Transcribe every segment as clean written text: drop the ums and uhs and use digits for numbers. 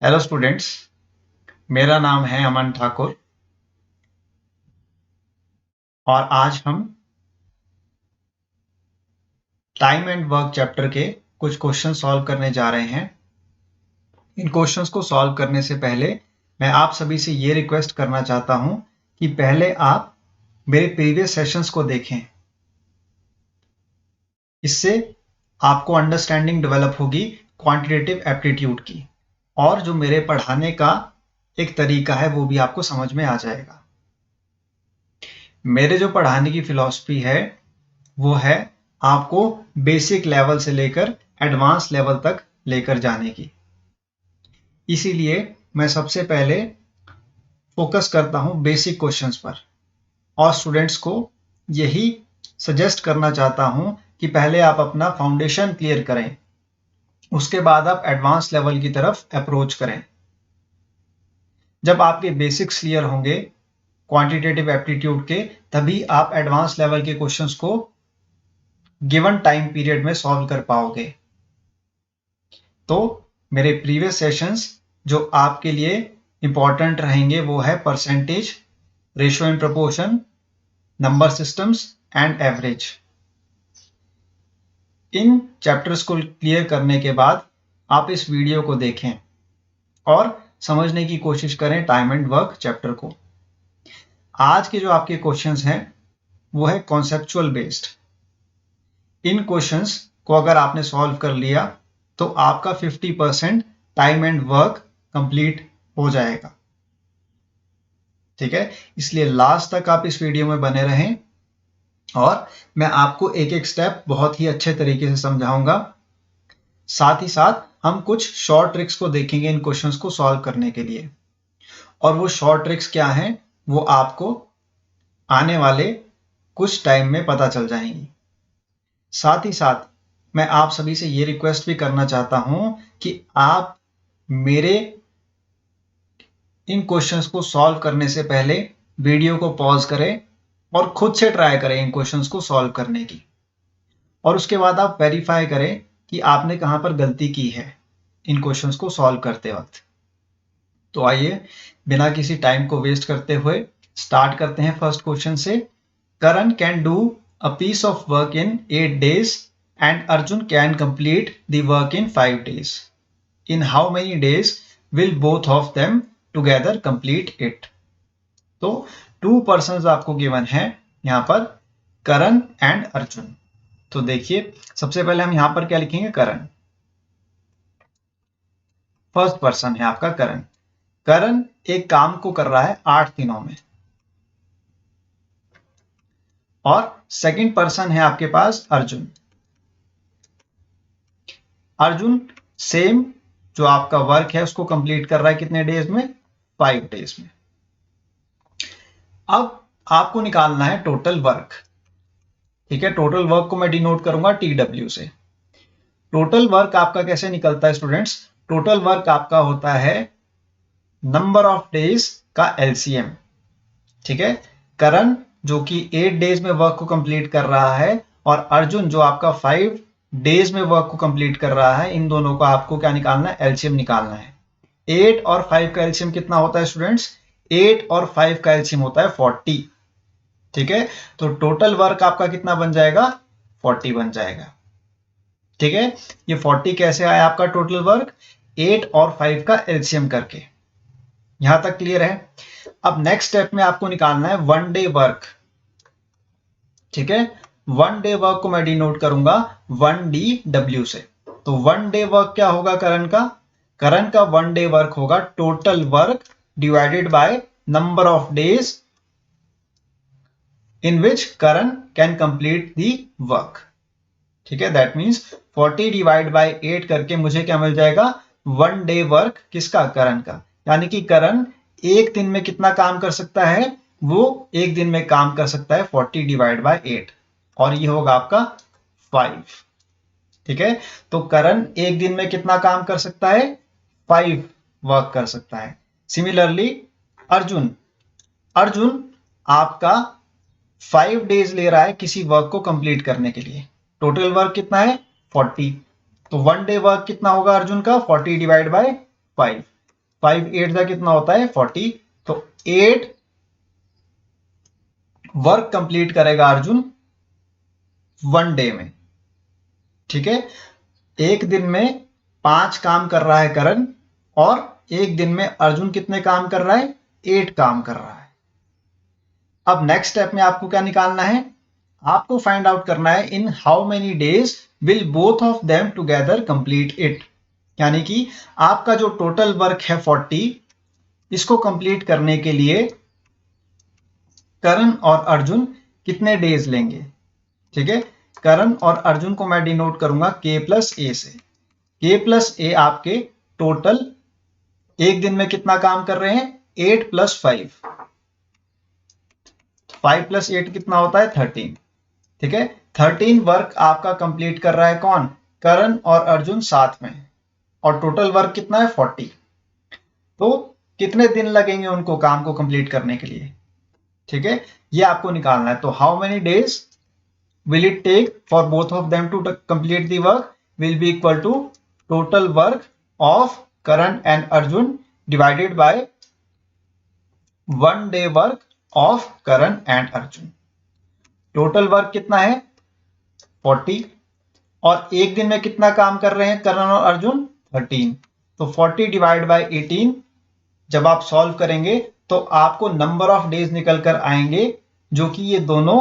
Hello students, मेरा नाम है अमन ठाकुर और आज हम टाइम एंड वर्क चैप्टर के कुछ क्वेश्चन सॉल्व करने जा रहे हैं। इन क्वेश्चंस को सॉल्व करने से पहले मैं आप सभी से ये रिक्वेस्ट करना चाहता हूं कि पहले आप मेरे प्रीवियस सेशंस को देखें। इससे आपको अंडरस्टैंडिंग डेवलप होगी क्वांटिटेटिव एप्टीट्यूड की, और जो मेरे पढ़ाने का एक तरीका है वो भी आपको समझ में आ जाएगा। मेरे जो पढ़ाने की फिलॉसफी है वो है आपको बेसिक लेवल से लेकर एडवांस लेवल तक लेकर जाने की। इसीलिए मैं सबसे पहले फोकस करता हूं बेसिक क्वेश्चंस पर, और स्टूडेंट्स को यही सजेस्ट करना चाहता हूं कि पहले आप अपना फाउंडेशन क्लियर करें, उसके बाद आप एडवांस लेवल की तरफ अप्रोच करें। जब आपके बेसिक्स क्लियर होंगे क्वांटिटेटिव एप्टीट्यूड के, तभी आप एडवांस लेवल के क्वेश्चंस को गिवन टाइम पीरियड में सॉल्व कर पाओगे। तो मेरे प्रीवियस सेशंस जो आपके लिए इंपॉर्टेंट रहेंगे वो है percentage, ratio in proportion, number systems and average. In chapters को क्लियर करने के बाद आप इस वीडियो को देखें और समझने की कोशिश करें टाइम एंड वर्क चैप्टर को। आज के जो आपके क्वेश्चंस हैं वो है कॉन्सेप्चुअल बेस्ड। इन क्वेश्चंस को अगर आपने सॉल्व कर लिया तो आपका 50% टाइम एंड वर्क कंप्लीट हो जाएगा। ठीक है, इसलिए लास्ट तक आप इस वीडियो में बने रहें और मैं आपको एक एक स्टेप बहुत ही अच्छे तरीके से समझाऊंगा। साथ ही साथ हम कुछ शॉर्ट ट्रिक्स को देखेंगे इन क्वेश्चंस को सॉल्व करने के लिए, और वो शॉर्ट ट्रिक्स क्या हैं वो आपको आने वाले कुछ टाइम में पता चल जाएंगी। साथ ही साथ मैं आप सभी से ये रिक्वेस्ट भी करना चाहता हूं कि आप मेरे इन क्वेश्चंस को सॉल्व करने से पहले वीडियो को पॉज करें और खुद से ट्राई करें इन क्वेश्चंस को सॉल्व करने की, और उसके बाद आप वेरीफाई करें कि आपने कहां पर गलती की है इन क्वेश्चंस को सॉल्व करते वक्त। तो आइए बिना किसी टाइम को वेस्ट करते हुए स्टार्ट करते हैं फर्स्ट क्वेश्चन से। Karan can do a piece of work in 8 days and Arjun can complete the work in 5 days. In how many days will both of them together complete it? तो 2 persons आपको given है यहां पर, करण and Arjun. तो देखिए सबसे पहले हम यहां पर क्या लिखेंगे, करण। फर्स्ट पर्सन है आपका करण। करण एक काम को कर रहा है 8 दिनों में, और सेकंड पर्सन है आपके पास अर्जुन। अर्जुन सेम जो आपका वर्क है उसको कंप्लीट कर रहा है कितने डेज में, 5 days में। अब आपको निकालना है टोटल वर्क। ठीक है, टोटल वर्क को मैं डिनोट करूंगा TW से। टोटल वर्क आपका कैसे निकलता है स्टूडेंट्स, टोटल वर्क आपका होता है नंबर ऑफ डेज का LCM। ठीक है, करण जो कि 8 days में वर्क को कंप्लीट कर रहा है और अर्जुन जो आपका 5 days में वर्क को कंप्लीट कर रहा है, इन दोनों को आपको क्या निकालना है, LCM निकालना है। 8 और 5 का LCM कितना होता है स्टूडेंट्स, 8 और 5 का LCM होता है 40। ठीक है, तो टोटल वर्क आपका कितना बन जाएगा, 40 बन जाएगा। ठीक है, ये 40 कैसे आया आपका टोटल वर्क, 8 और 5 का LCM करके। यहां तक क्लियर है। अब नेक्स्ट स्टेप में आपको निकालना है 1 day वर्क। ठीक है, 1 day वर्क को मैं डिनोट करूंगा 1DW से। तो 1 day वर्क क्या होगा करण का, करण का 1 day वर्क होगा total work divided by number of days in which Karan can complete the work. ठीक है, दैट मीन्स 40 डिवाइड बाय 8 करके मुझे क्या मिल जाएगा, 1 day वर्क किसका, करण का। यानी कि करण एक दिन में कितना काम कर सकता है, वो एक दिन में काम कर सकता है 40 डिवाइड बाय 8, और ये होगा आपका 5। ठीक है, तो करण एक दिन में कितना काम कर सकता है, 5 वर्क कर सकता है। सिमिलरली अर्जुन, अर्जुन आपका 5 days ले रहा है किसी वर्क को कंप्लीट करने के लिए। टोटल वर्क कितना है, 40। तो 1 day वर्क कितना होगा अर्जुन का, 40 डिवाइड बाय 5। 5 8 का कितना होता है 40। तो 8 वर्क कंप्लीट करेगा अर्जुन 1 डे में। ठीक है, एक दिन में 5 काम कर रहा है करण, और एक दिन में अर्जुन कितने काम कर रहा है 8 काम कर रहा है। अब नेक्स्ट स्टेप में आपको क्या निकालना है, आपको फाइंड आउट करना है in how many days will both of them together complete it. यानी कि आपका जो टोटल वर्क है 40, इसको कंप्लीट करने के लिए करण और अर्जुन कितने डेज लेंगे। ठीक है, करण और अर्जुन को मैं डिनोट करूंगा के प्लस ए से। के प्लस ए आपके टोटल एक दिन में कितना काम कर रहे हैं 8 प्लस 5, 5 प्लस 8 कितना होता है 13। ठीक है, 13 वर्क आपका कंप्लीट कर रहा है कौन, करण और अर्जुन साथ में, और टोटल वर्क कितना है 40। तो कितने दिन लगेंगे उनको काम को कंप्लीट करने के लिए। ठीक है, ये आपको निकालना है। तो how many days will it take for both of them to complete the work will be equal to total work of Karan and Arjun divided by 1 day work of Karan and Arjun। Total work कितना है 40, और एक दिन में कितना काम कर रहे हैं करण और अर्जुन 13। तो 40 डिवाइड बाय 18 जब आप सॉल्व करेंगे तो आपको नंबर ऑफ डेज निकल कर आएंगे जो कि ये दोनों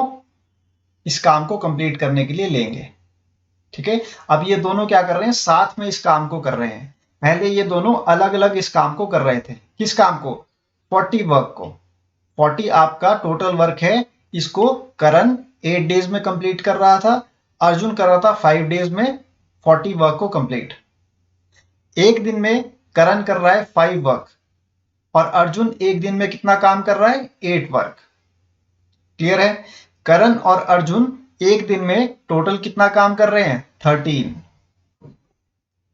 इस काम को कंप्लीट करने के लिए लेंगे। ठीक है, अब ये दोनों क्या कर रहे हैं साथ में इस काम को कर रहे हैं। पहले ये दोनों अलग अलग इस काम को कर रहे थे। किस काम को 40 वर्क को। 40 आपका टोटल वर्क है, इसको करण 8 डेज में कंप्लीट कर रहा था, अर्जुन कर रहा था 5 डेज में 40 वर्क को कंप्लीट। एक दिन में करण कर रहा है 5 वर्क, और अर्जुन एक दिन में कितना काम कर रहा है 8 वर्क। क्लियर है, करण और अर्जुन एक दिन में टोटल कितना काम कर रहे हैं 13।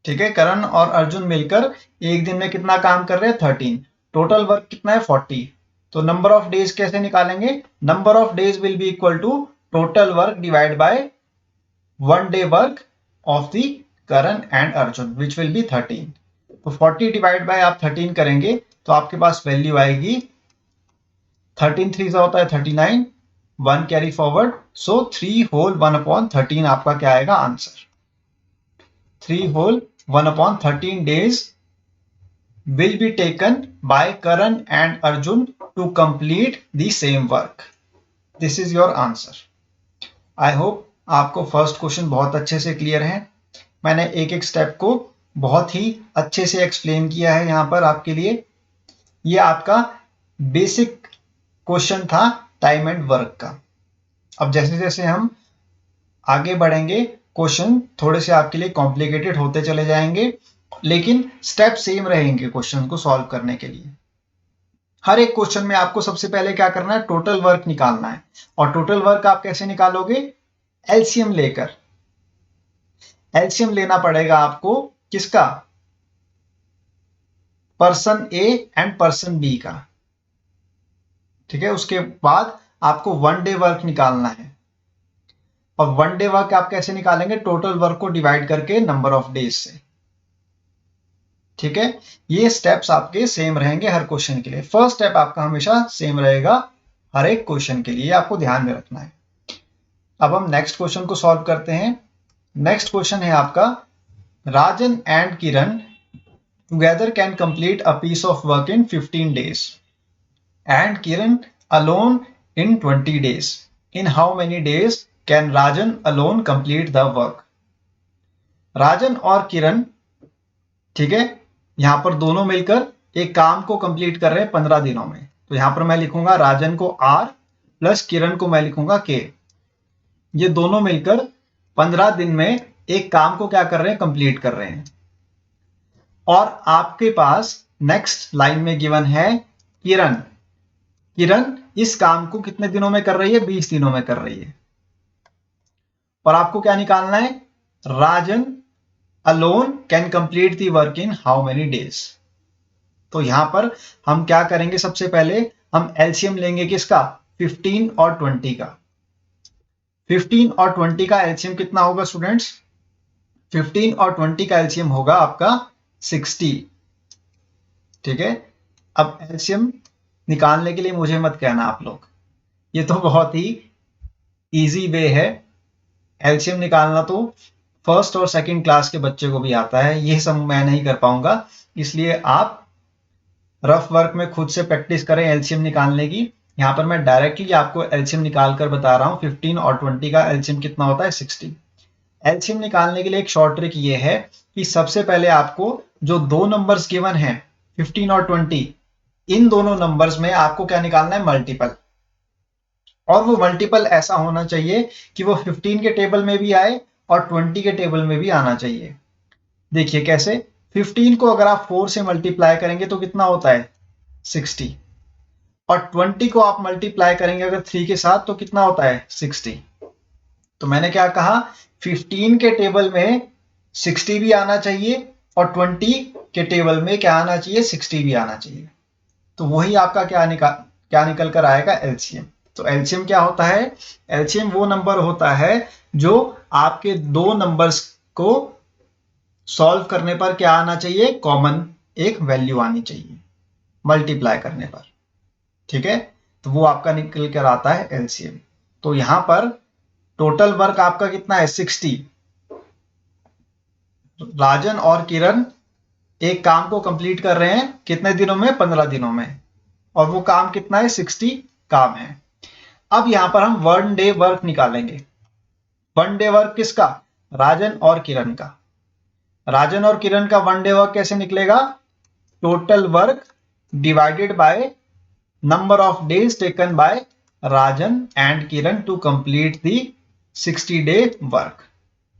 ठीक है, करण और अर्जुन मिलकर एक दिन में कितना काम कर रहे हैं 13। टोटल वर्क कितना है 40। तो नंबर ऑफ डेज कैसे निकालेंगे, number of days will be equal to total work divide by 1 day work of the Karan and Arjun which will be 13। तो 40 डिवाइड बाय आप 13 करेंगे तो आपके पास वैल्यू आएगी 13 3 से होता है 39, 1 कैरी फॉरवर्ड, सो 3 होल 1/13 आपका क्या आएगा answer. 3 whole 1/13 days will be taken by Karan and Arjun to complete the same work. This is your answer. I hope आपको फर्स्ट क्वेश्चन बहुत अच्छे से क्लियर है। मैंने एक एक स्टेप को बहुत ही अच्छे से एक्सप्लेन किया है यहाँ पर आपके लिए। ये आपका बेसिक क्वेश्चन था टाइम एंड वर्क का। अब जैसे जैसे हम आगे बढ़ेंगे क्वेश्चन थोड़े से आपके लिए कॉम्प्लिकेटेड होते चले जाएंगे, लेकिन स्टेप सेम रहेंगे क्वेश्चन को सॉल्व करने के लिए। हर एक क्वेश्चन में आपको सबसे पहले क्या करना है टोटल वर्क निकालना है। और टोटल वर्क आप कैसे निकालोगे एलसीएम लेकर। एलसीएम लेना पड़ेगा आपको किसका, person A and person B का। ठीक है, उसके बाद आपको 1 डे वर्क निकालना है। और 1 डे वर्क आप कैसे निकालेंगे टोटल वर्क को डिवाइड करके नंबर ऑफ डेज से। ठीक है, ये स्टेप्स आपके सेम रहेंगे हर क्वेश्चन के लिए। फर्स्ट स्टेप आपका हमेशा सेम रहेगा हर एक क्वेश्चन के लिए, आपको ध्यान में रखना है। अब हम नेक्स्ट क्वेश्चन को सॉल्व करते हैं। नेक्स्ट क्वेश्चन है आपका Rajan and Kiran together can complete a piece of work in 15 days and Kiran alone in 20 days। In how many days can Rajan alone complete the work. Rajan और किरण, ठीक है, यहां पर दोनों मिलकर एक काम को कंप्लीट कर रहे हैं 15 दिनों में। तो यहां पर मैं लिखूंगा राजन को आर प्लस किरण को मैं लिखूंगा के। ये दोनों मिलकर 15 दिन में एक काम को क्या कर रहे हैं कंप्लीट कर रहे हैं। और आपके पास नेक्स्ट लाइन में गिवन है किरण। किरण इस काम को कितने दिनों में कर रही है 20 दिनों में कर रही है। और आपको क्या निकालना है Rajan alone can complete the work in how many days. तो यहां पर हम क्या करेंगे सबसे पहले हम एलसीएम लेंगे किसका 15 और 20 का। 15 और 20 का एलसीएम कितना होगा स्टूडेंट्स, 15 और 20 का एलसीएम होगा आपका 60। ठीक है। अब एलसीएम निकालने के लिए मुझे मत कहना आप लोग, ये तो बहुत ही इजी वे है। एलसीएम निकालना तो फर्स्ट और सेकंड क्लास के बच्चे को भी आता है, ये सब मैं नहीं कर पाऊंगा, इसलिए आप रफ वर्क में खुद से प्रैक्टिस करें एलसीएम निकालने की। यहाँ पर मैं डायरेक्टली आपको एलसीएम निकाल कर बता रहा हूँ। 15 और 20 का एलसीएम कितना होता है? 60। एलसीएम निकालने के लिए एक शॉर्ट ट्रिक ये है कि सबसे पहले आपको जो दो नंबर्स गिवन हैं 15 और 20, इन दोनों नंबर्स में आपको क्या निकालना है? मल्टीपल। और वो मल्टीपल ऐसा होना चाहिए कि वो 15 के टेबल में भी आए और 20 के टेबल में भी आना चाहिए। देखिए कैसे, 15 को अगर आप 4 से मल्टीप्लाई करेंगे तो कितना होता है? 60। और 20 को आप मल्टीप्लाई करेंगे अगर 3 के साथ तो कितना होता है? 60। तो मैंने क्या कहा, 15 के टेबल में 60 भी आना चाहिए और 20 के टेबल में क्या आना चाहिए? 60 भी आना चाहिए। तो वही आपका क्या निकल कर आएगा? एलसीएम। तो एलसीएम क्या होता है? एलसीएम वो नंबर होता है जो आपके दो नंबर्स को सॉल्व करने पर क्या आना चाहिए? कॉमन एक वैल्यू आनी चाहिए मल्टीप्लाई करने पर। ठीक है, तो वो आपका निकल कर आता है एलसीएम। तो यहां पर टोटल वर्क आपका कितना है? 60। राजन और किरण एक काम को कंप्लीट कर रहे हैं कितने दिनों में? 15 दिनों में। और वो काम कितना है? 60 काम है। अब यहां पर हम वन डे वर्क निकालेंगे। वन डे वर्क किसका? राजन और किरण का। राजन और किरण का वन डे वर्क कैसे निकलेगा? Total work divided by number of days taken by Rajan and Kiran to complete the 60 day work.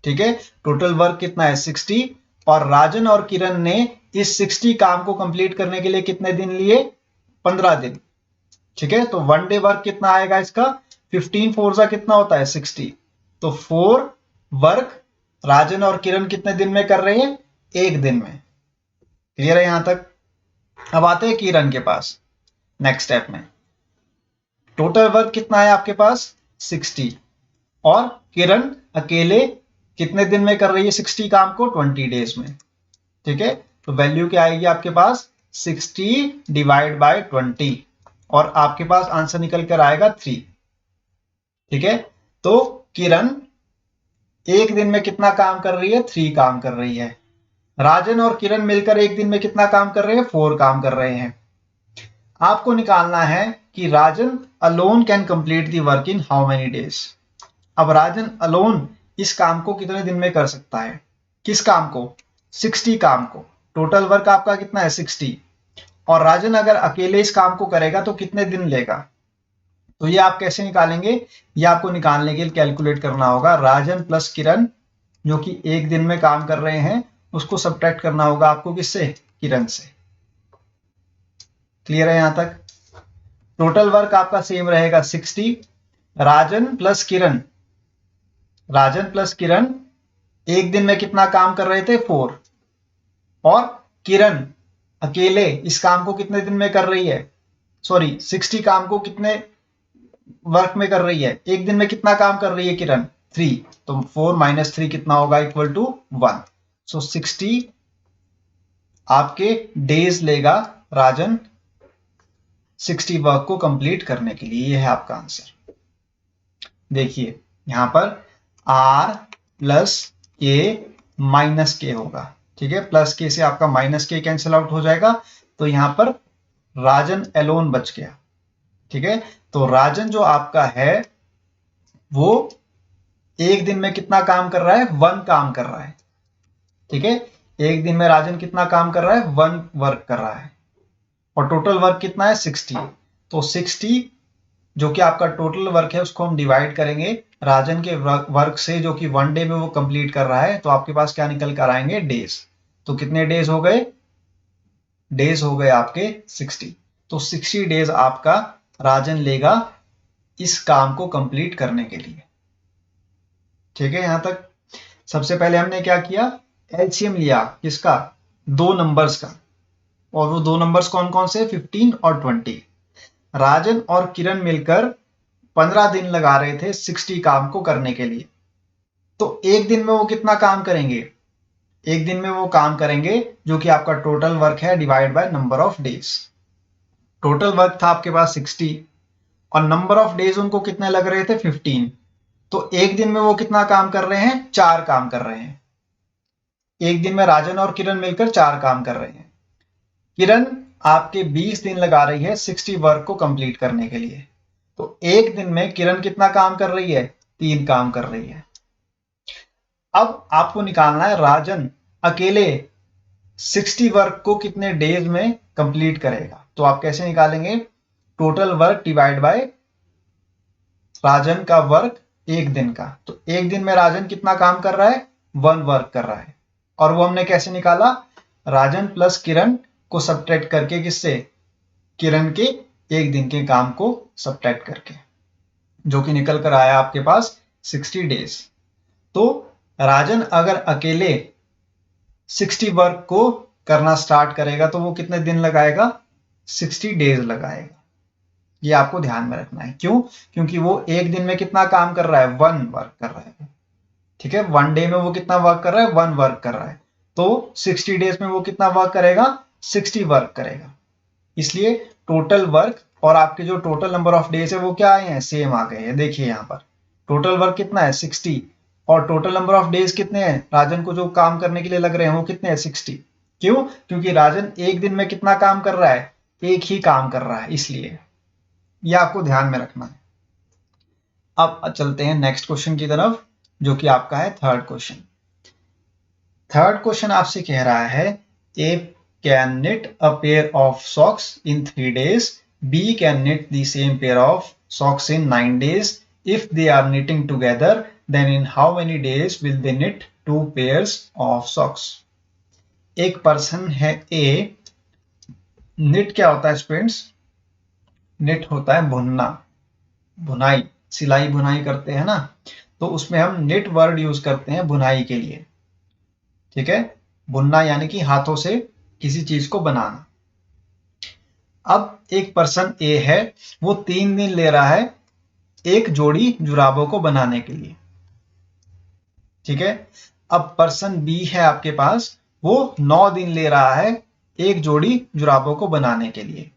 ठीक है, टोटल वर्क कितना है? 60। और राजन और किरण ने इस 60 काम को कंप्लीट करने के लिए कितने दिन लिए? 15 दिन। ठीक है, तो वन डे वर्क कितना आएगा इसका? 15 फोर जा कितना होता है? 60। तो 4 वर्क राजन और किरण कितने दिन में कर रहे हैं? एक दिन में। क्लियर है यहां तक? अब आते हैं किरण के पास नेक्स्ट स्टेप में। टोटल वर्क कितना है आपके पास? 60। और किरण अकेले कितने दिन में कर रही है 60 काम को? 20 डेज में। ठीक है, तो वैल्यू क्या आएगी आपके पास? 60 डिवाइड बाय 20 और आपके पास आंसर निकल कर आएगा 3। ठीक है, तो किरण एक दिन में कितना काम कर रही है? 3 काम कर रही है। राजन और किरण मिलकर एक दिन में कितना काम कर रहे हैं? 4 काम कर रहे हैं। आपको निकालना है कि Rajan alone can complete the work in how many days. अब राजन अलोन इस काम को कितने दिन में कर सकता है? किस काम को? 60 काम को। टोटल वर्क आपका कितना है? 60। और राजन अगर अकेले इस काम को करेगा तो कितने दिन लेगा? तो ये आप कैसे निकालेंगे? ये आपको निकालने के लिए कैलकुलेट करना होगा। राजन प्लस किरण जो कि एक दिन में काम कर रहे हैं उसको सब्ट्रैक्ट करना होगा आपको किससे? किरण से। क्लियर है यहां तक? टोटल वर्क आपका सेम रहेगा 60। राजन प्लस किरण, राजन प्लस किरण एक दिन में कितना काम कर रहे थे? 4। और किरण अकेले इस काम को कितने दिन में कर रही है? सॉरी, 60 काम को कितने वर्क में कर रही है? एक दिन में कितना काम कर रही है किरण? 3। तो 4 माइनस 3 कितना होगा? Equal to 1। सो 60 आपके डेज लेगा राजन 60 वर्क को कंप्लीट करने के लिए। यह है आपका आंसर। देखिए यहां पर R प्लस के माइनस के होगा। ठीक है, प्लस के से आपका माइनस के कैंसिल आउट हो जाएगा, तो यहां पर राजन एलोन बच गया। ठीक है, तो राजन जो आपका है वो एक दिन में कितना काम कर रहा है? 1 काम कर रहा है। ठीक है, एक दिन में राजन कितना काम कर रहा है? 1 वर्क कर रहा है। और टोटल वर्क कितना है? 60। तो 60 जो कि आपका टोटल वर्क है उसको हम डिवाइड करेंगे राजन के वर्क से जो कि 1 डे में वो कंप्लीट कर रहा है, तो आपके पास क्या निकल कर आएंगे? डेज। तो कितने डेज हो गए? डेज हो गए आपके 60। तो 60 डेज आपका राजन लेगा इस काम को कंप्लीट करने के लिए। ठीक है, यहां तक? सबसे पहले हमने क्या किया? एलसीएम लिया किसका? दो नंबर्स का। और वो दो नंबर्स कौन कौन से? 15 और 20। राजन और किरण मिलकर 15 दिन लगा रहे थे 60 काम को करने के लिए। तो एक दिन में वो कितना काम करेंगे? एक दिन में वो काम करेंगे जो कि आपका टोटल वर्क है divide by number of days. Total work था आपके पास 60 और नंबर ऑफ डेज उनको कितने लग रहे थे 15। तो एक दिन में वो कितना काम कर रहे हैं, 4 काम कर रहे हैं। एक दिन में राजन और किरण मिलकर 4 काम कर रहे हैं। किरण आपके 20 दिन लगा रही है 60 वर्क को कंप्लीट करने के लिए। तो एक दिन में किरण कितना काम कर रही है, 3 काम कर रही है। अब आपको निकालना है राजन अकेले 60 वर्क को कितने डेज में कंप्लीट करेगा। तो आप कैसे निकालेंगे, टोटल वर्क डिवाइड बाय राजन का वर्क एक दिन का। तो एक दिन में राजन कितना काम कर रहा है, 1 वर्क कर रहा है। और वो हमने कैसे निकाला, राजन प्लस किरण को सब्ट्रैक्ट करके, किससे, किरण के एक दिन के काम को सब्ट्रैक्ट करके, जो कि निकल कर आया आपके पास 60 डेज। तो राजन अगर अकेले 60 वर्क को करना स्टार्ट करेगा तो वो कितने दिन लगाएगा, 60 डेज लगाएगा। ये आपको ध्यान में रखना है। क्यों, क्योंकि वो एक दिन में कितना काम कर रहा है, 1 वर्क कर रहा है। ठीक है, 1 डे में वो कितना वर्क कर रहा है, 1 वर्क कर रहा है। तो 60 डेज में वो कितना वर्क करेगा, 60 वर्क करेगा। इसलिए टोटल वर्क और आपके जो टोटल नंबर ऑफ डेज है वो क्या आए हैं, सेम आ गए हैं। देखिए यहाँ पर टोटल वर्क कितना है 60 और टोटल नंबर ऑफ डेज कितने हैं, राजन को जो काम करने के लिए लग रहे हैं वो कितने हैं, 60। क्यों, क्योंकि राजन एक दिन में कितना काम कर रहा है, एक ही काम कर रहा है, इसलिए ये आपको ध्यान में रखना है। अब चलते हैं नेक्स्ट क्वेश्चन की तरफ, जो कि आपका है थर्ड क्वेश्चन। थर्ड क्वेश्चन आपसे कह रहा है ए can knit a pair of socks in 3 days, B can knit the same pair of socks in 9 days. If they are knitting together, then in how many days will they knit 2 pairs of socks? एक person है A, knit क्या होता है students, knit होता है बुनना, बुनाई, सिलाई बुनाई करते हैं ना, तो उसमें हम knit वर्ड यूज करते हैं बुनाई के लिए। ठीक है, बुनना यानी कि हाथों से किसी चीज को बनाना। अब एक पर्सन ए है, वो 3 दिन ले रहा है एक जोड़ी जुराबों को बनाने के लिए। ठीक है, अब पर्सन बी है आपके पास, वो 9 दिन ले रहा है एक जोड़ी जुराबों को बनाने के लिए।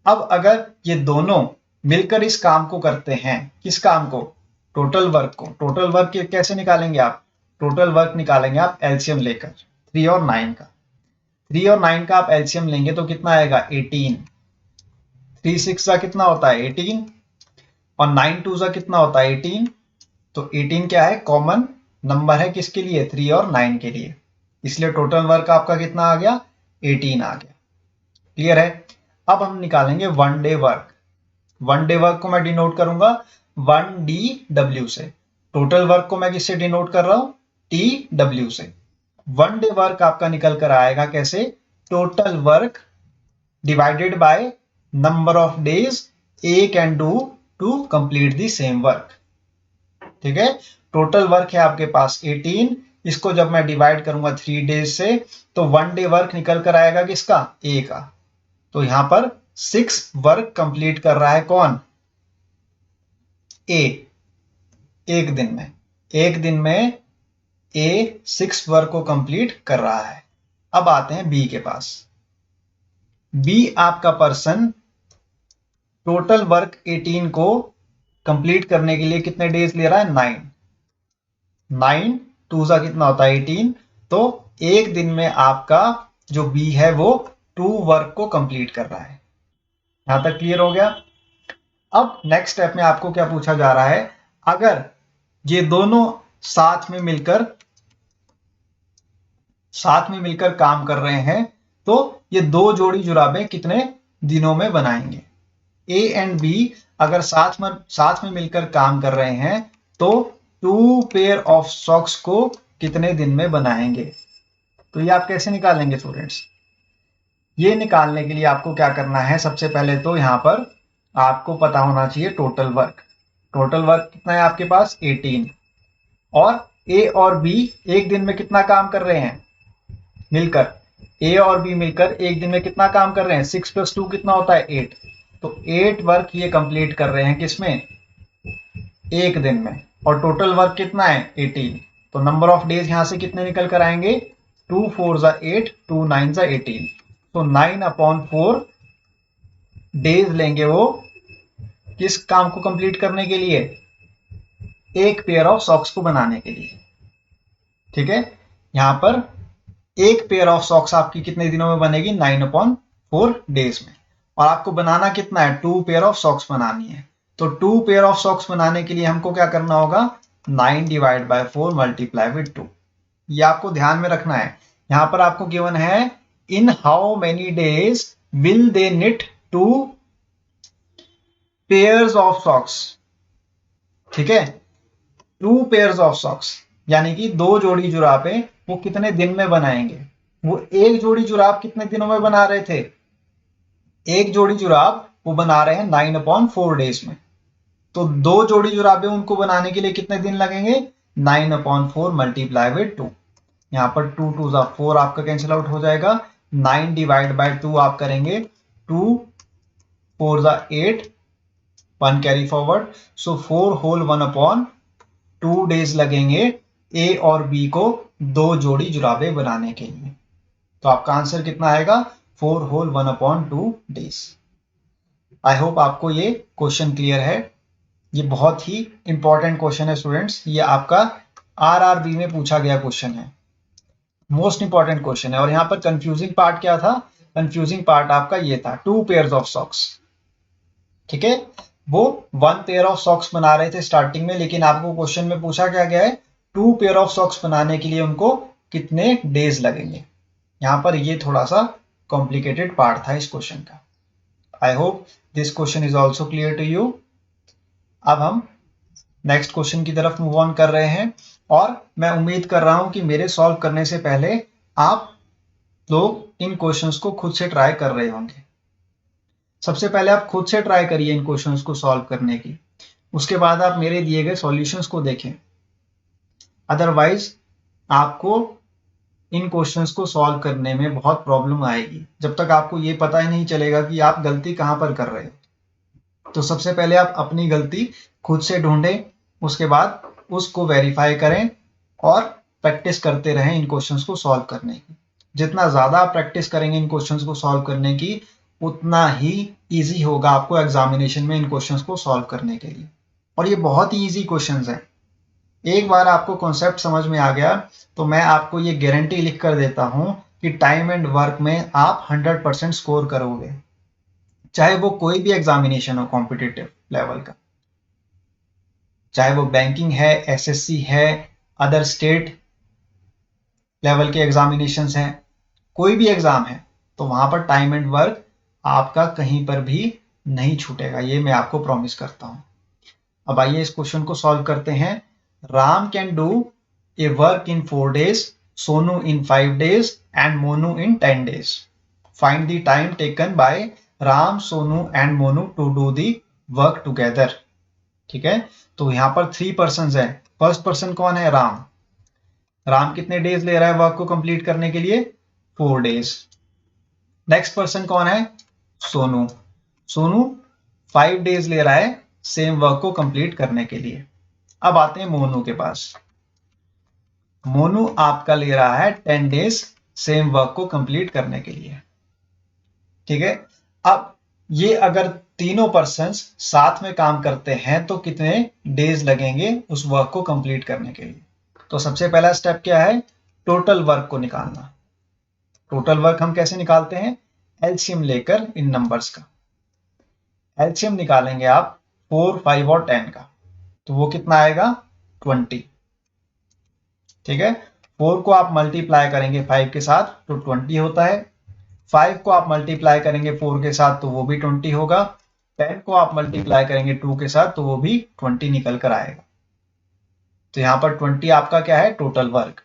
अब अगर ये दोनों मिलकर इस काम को करते हैं, किस काम को, टोटल वर्क को। टोटल वर्क कैसे निकालेंगे आप, टोटल वर्क निकालेंगे आप एलसीएम लेकर 3 और 9 का। 3 और 9 का आप एलसीएम लेंगे तो कितना आएगा 18। 3 6 का कितना होता है 18 और 9 2 का कितना होता है 18। तो 18 क्या है, कॉमन नंबर है किसके लिए, 3 और 9 के लिए। इसलिए टोटल वर्क आपका कितना आ गया 18 आ गया। क्लियर है। अब हम निकालेंगे 1 डे वर्क। 1 डे वर्क को मैं डिनोट करूंगा 1DW से। टोटल वर्क को मैं किससे डिनोट कर रहा हूं, TW से। 1 डे वर्क आपका निकल कर आएगा कैसे, total work divided by number of days A can do to complete the same work. ठीक है, टोटल वर्क है आपके पास 18, इसको जब मैं डिवाइड करूंगा 3 डेज से तो 1 डे वर्क निकल कर आएगा किसका, ए का। तो यहां पर 6 वर्क कंप्लीट कर रहा है कौन, ए, एक दिन में। एक दिन में ए 6 वर्क को कंप्लीट कर रहा है। अब आते हैं बी के पास। बी आपका पर्सन टोटल वर्क 18 को कंप्लीट करने के लिए कितने डेज ले रहा है, 9। 9 2 का कितना होता है 18। तो एक दिन में आपका जो बी है वो 2 वर्क को कंप्लीट कर रहा है। यहां तक क्लियर हो गया। अब नेक्स्ट स्टेप में आपको क्या पूछा जा रहा है, अगर ये दोनों साथ में मिलकर काम कर रहे हैं तो ये 2 जोड़ी जुराबें कितने दिनों में बनाएंगे। ए एंड बी अगर साथ में मिलकर काम कर रहे हैं तो 2 पेयर ऑफ सॉक्स को कितने दिन में बनाएंगे। तो ये आप कैसे निकालेंगे स्टूडेंट्स, ये निकालने के लिए आपको क्या करना है, सबसे पहले तो यहां पर आपको पता होना चाहिए टोटल वर्क। टोटल वर्क कितना है आपके पास 18 और ए और बी एक दिन में कितना काम कर रहे हैं मिलकर, ए और बी मिलकर एक दिन में कितना काम कर रहे हैं, 6 + 2 कितना होता है 8। तो 8 वर्क ये कंप्लीट कर रहे हैं किसमें, एक दिन में। और टोटल वर्क कितना है 18। तो नंबर ऑफ डेज यहां से कितने निकल कर आएंगे, 2 4 ज़ा 8, 2 9 ज़ा 18, तो 9/4 डेज लेंगे वो किस काम को कंप्लीट करने के लिए, एक पेयर ऑफ सॉक्स को बनाने के लिए। ठीक है, यहां पर एक पेयर ऑफ सॉक्स आपकी कितने दिनों में बनेगी, 9/4 डेज में। और आपको बनाना कितना है, 2 पेयर ऑफ सॉक्स बनानी है। तो 2 पेयर ऑफ सॉक्स बनाने के लिए हमको क्या करना होगा, 9/4 मल्टीप्लाई विद 2। ये आपको ध्यान में रखना है। यहां पर आपको गिवन है in how many days will they knit 2 pairs of socks. ठीक है, 2 पेयर्स ऑफ सॉक्स यानी कि 2 जोड़ी जुराबें वो कितने दिन में बनाएंगे। वो एक जोड़ी जुराब कितने दिनों में बना रहे थे, एक जोड़ी जुराब वो बना रहे हैं 9/4 डेज में। तो 2 जोड़ी जुराबें उनको बनाने के लिए कितने दिन लगेंगे, 9/4 मल्टीप्लाई विद 2। यहाँ पर 2 2 ज़ा 4 आपका कैंसिल आउट हो जाएगा, 9/2 आप करेंगे, 2 4 ज़ा 8, 1 कैरी फॉरवर्ड, सो 4 होल 1/2 डेज लगेंगे ए और बी को 2 जोड़ी जुराबे बनाने के लिए। तो आपका आंसर कितना आएगा, 4 होल 1/2 डेज। आई होप आपको ये क्वेश्चन क्लियर है। ये बहुत ही इंपॉर्टेंट क्वेश्चन है स्टूडेंट्स, ये आपका आरआरबी में पूछा गया क्वेश्चन है, मोस्ट इंपॉर्टेंट क्वेश्चन है। और यहाँ पर कंफ्यूजिंग पार्ट क्या था, कंफ्यूजिंग पार्ट आपका ये था, 2 पेयर्स ऑफ सॉक्स। ठीक है, वो 1 पेयर ऑफ सॉक्स बना रहे थे स्टार्टिंग में, लेकिन आपको क्वेश्चन में पूछा क्या गया है, 2 पेयर ऑफ सॉक्स बनाने के लिए उनको कितने डेज लगेंगे। यहां पर ये थोड़ा सा कॉम्प्लिकेटेड पार्ट था इस क्वेश्चन का। I hope this question is also clear to you. अब हम नेक्स्ट क्वेश्चन की तरफ मूव ऑन कर रहे हैं, और मैं उम्मीद कर रहा हूं कि मेरे सॉल्व करने से पहले आप लोग इन क्वेश्चंस को खुद से ट्राई कर रहे होंगे। सबसे पहले आप खुद से ट्राई करिए इन क्वेश्चंस को सॉल्व करने की, उसके बाद आप मेरे दिए गए सॉल्यूशंस को देखें। अदरवाइज आपको इन क्वेश्चंस को सॉल्व करने में बहुत प्रॉब्लम आएगी, जब तक आपको ये पता ही नहीं चलेगा कि आप गलती कहां पर कर रहे हो। तो सबसे पहले आप अपनी गलती खुद से ढूंढें, उसके बाद उसको वेरीफाई करें और प्रैक्टिस करते रहें इन क्वेश्चंस को सॉल्व करने की। जितना ज़्यादा आप प्रैक्टिस करेंगे इन क्वेश्चंस को सॉल्व करने की, उतना ही ईजी होगा आपको एग्जामिनेशन में इन क्वेश्चंस को सॉल्व करने के लिए। और ये बहुत ही ईजी क्वेश्चंस हैं। एक बार आपको कॉन्सेप्ट समझ में आ गया तो मैं आपको ये गारंटी लिख कर देता हूं कि टाइम एंड वर्क में आप 100% स्कोर करोगे, चाहे वो कोई भी एग्जामिनेशन हो कॉम्पिटिटिव लेवल का, चाहे वो बैंकिंग है, एसएससी है, अदर स्टेट लेवल के एग्जामिनेशंस हैं, कोई भी एग्जाम है, तो वहां पर टाइम एंड वर्क आपका कहीं पर भी नहीं छूटेगा, ये मैं आपको प्रॉमिस करता हूं। अब आइए इस क्वेश्चन को सॉल्व करते हैं। Ram can do a work in 4 days, Sonu in 5 days and Monu in 10 days. Find the time taken by Ram, Sonu and Monu to do the work together. ठीक है, तो यहां पर 3 पर्सन है। फर्स्ट पर्सन कौन है, राम। राम कितने डेज ले रहा है वर्क को कंप्लीट करने के लिए, 4 days। नेक्स्ट पर्सन कौन है, सोनू। सोनू 5 days ले रहा है सेम वर्क को कंप्लीट करने के लिए। अब आते हैं मोनू के पास। मोनू आपका ले रहा है 10 days सेम वर्क को कंप्लीट करने के लिए। ठीक है, अब ये अगर तीनों पर्सन्स साथ में काम करते हैं तो कितने डेज लगेंगे उस वर्क को कंप्लीट करने के लिए। तो सबसे पहला स्टेप क्या है, टोटल वर्क को निकालना। टोटल वर्क हम कैसे निकालते हैं, एलसीएम लेकर इन नंबर्स का। एलसीएम निकालेंगे आप 4, 5 और 10 का, तो वो कितना आएगा, 20। ठीक है, 4 को आप मल्टीप्लाई करेंगे 5 के साथ तो 20 होता है। 5 को आप मल्टीप्लाई करेंगे 4 के साथ तो वो भी 20 होगा। 10 को आप मल्टीप्लाई करेंगे 2 के साथ तो वो भी 20 निकल कर आएगा। तो यहां पर 20 आपका क्या है, टोटल वर्क।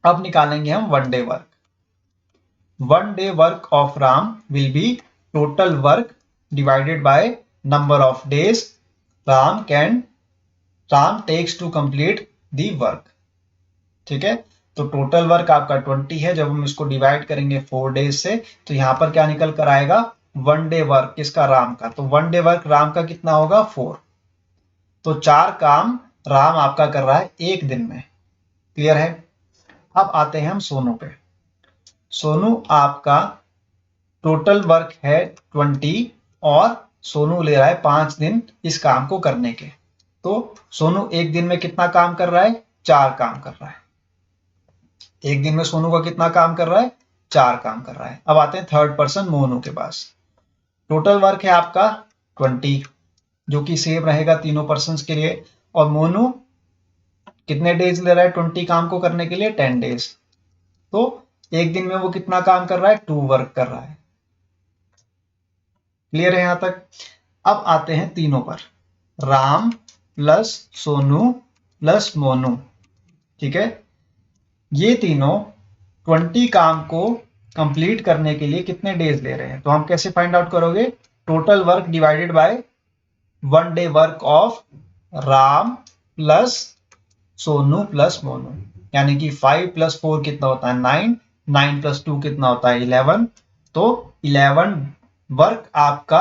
अब निकालेंगे हम 1 day work. 1 day work of Ram will be total work divided by number of days Ram takes to complete the work. ठीक है, तो टोटल वर्क आपका 20 है। जब हम इसको डिवाइड करेंगे 4 डेज से तो यहां पर क्या निकल कर आएगा, 1 डे वर्क किसका, राम का। तो 1 डे वर्क राम का कितना होगा, 4। तो 4 काम राम आपका कर रहा है एक दिन में। क्लियर है। अब आते हैं हम सोनू पे। सोनू आपका टोटल वर्क है 20 और सोनू ले रहा है 5 दिन इस काम को करने के। तो सोनू एक दिन में कितना काम कर रहा है? 4 काम कर रहा है। एक दिन में सोनू का कितना काम कर रहा है? 4 काम कर रहा है। अब आते हैं थर्ड पर्सन मोनू के पास। टोटल वर्क है आपका 20 जो कि सेम रहेगा तीनों पर्सन के लिए। और मोनू कितने डेज ले रहा है 20 काम को करने के लिए? 10 डेज। तो एक दिन में वो कितना काम कर रहा है? 2 वर्क कर रहा है। क्लियर है यहां तक। अब आते हैं तीनों पर, राम प्लस सोनू प्लस मोनू। ठीक है, ये तीनों 20 काम को कंप्लीट करने के लिए कितने डेज ले रहे हैं? तो हम कैसे फाइंड आउट करोगे? Total work divided bye 1 day work of Ram plus Sonu plus Monu, यानी कि 5 प्लस 4 कितना होता है? 9, 9 प्लस 2 कितना होता है? 11। तो 11 वर्क आपका